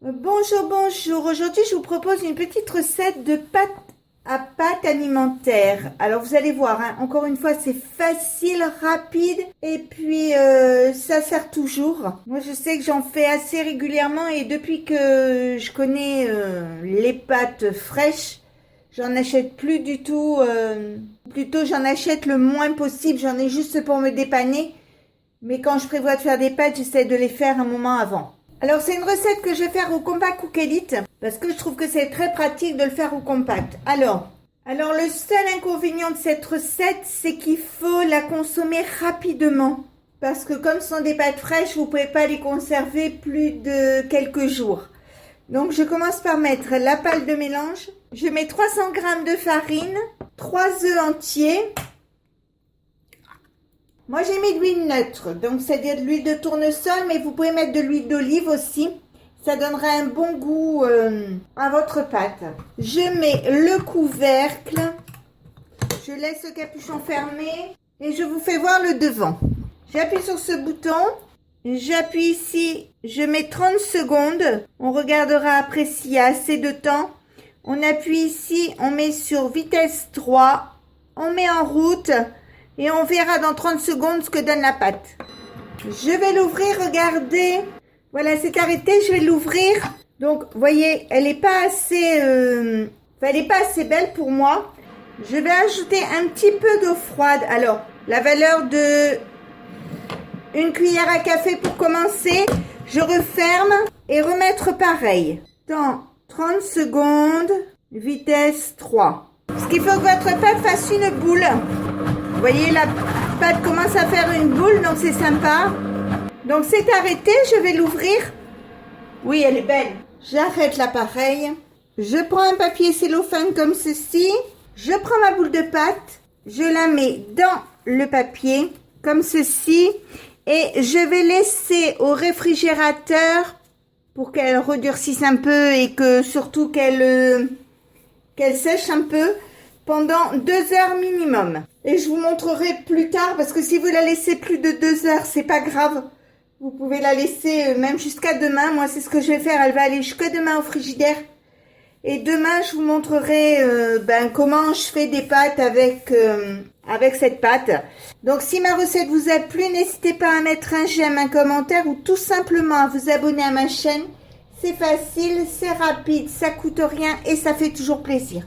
Bonjour, bonjour. Aujourd'hui, je vous propose une petite recette de pâte à pâte alimentaire. Alors, vous allez voir, hein, encore une fois, c'est facile, rapide et puis ça sert toujours. Moi, je sais que j'en fais assez régulièrement et depuis que je connais les pâtes fraîches, j'en achète plus du tout. Plutôt, j'en achète le moins possible. J'en ai juste pour me dépanner. Mais quand je prévois de faire des pâtes, j'essaie de les faire un moment avant. Alors, c'est une recette que je vais faire au Compact Cook Elite parce que je trouve que c'est très pratique de le faire au compact. Alors, le seul inconvénient de cette recette, c'est qu'il faut la consommer rapidement. Parce que comme ce sont des pâtes fraîches, vous ne pouvez pas les conserver plus de quelques jours. Donc, je commence par mettre la pâte de mélange. Je mets 300 g de farine, 3 œufs entiers. Moi, j'ai mis de l'huile neutre, donc c'est-à-dire de l'huile de tournesol, mais vous pouvez mettre de l'huile d'olive aussi. Ça donnera un bon goût à votre pâte. Je mets le couvercle. Je laisse le capuchon fermé et je vous fais voir le devant. J'appuie sur ce bouton. J'appuie ici. Je mets 30 secondes. On regardera après s'il y a assez de temps. On appuie ici. On met sur vitesse 3. On met en route. Et on verra dans 30 secondes ce que donne la pâte. Je vais l'ouvrir, regardez. Voilà, c'est arrêté, je vais l'ouvrir. Donc, vous voyez, elle n'est pas assez, elle est pas assez belle pour moi. Je vais ajouter un petit peu d'eau froide. Alors, la valeur de 1 cuillère à café pour commencer. Je referme et remettre pareil. Dans 30 secondes, vitesse 3. Ce qu'il faut que votre pâte fasse une boule. Vous voyez, la pâte commence à faire une boule, donc c'est sympa. Donc c'est arrêté, je vais l'ouvrir. Oui, elle est belle. J'arrête l'appareil. Je prends un papier cellophane comme ceci. Je prends ma boule de pâte. Je la mets dans le papier comme ceci. Et je vais laisser au réfrigérateur pour qu'elle redurcisse un peu et que surtout qu'elle sèche un peu pendant 2 heures minimum. Et je vous montrerai plus tard parce que si vous la laissez plus de 2 heures, c'est pas grave. Vous pouvez la laisser même jusqu'à demain. Moi, c'est ce que je vais faire. Elle va aller jusqu'à demain au frigidaire. Et demain, je vous montrerai comment je fais des pâtes avec cette pâte. Donc, si ma recette vous a plu, n'hésitez pas à mettre un j'aime, un commentaire ou tout simplement à vous abonner à ma chaîne. C'est facile, c'est rapide, ça coûte rien et ça fait toujours plaisir.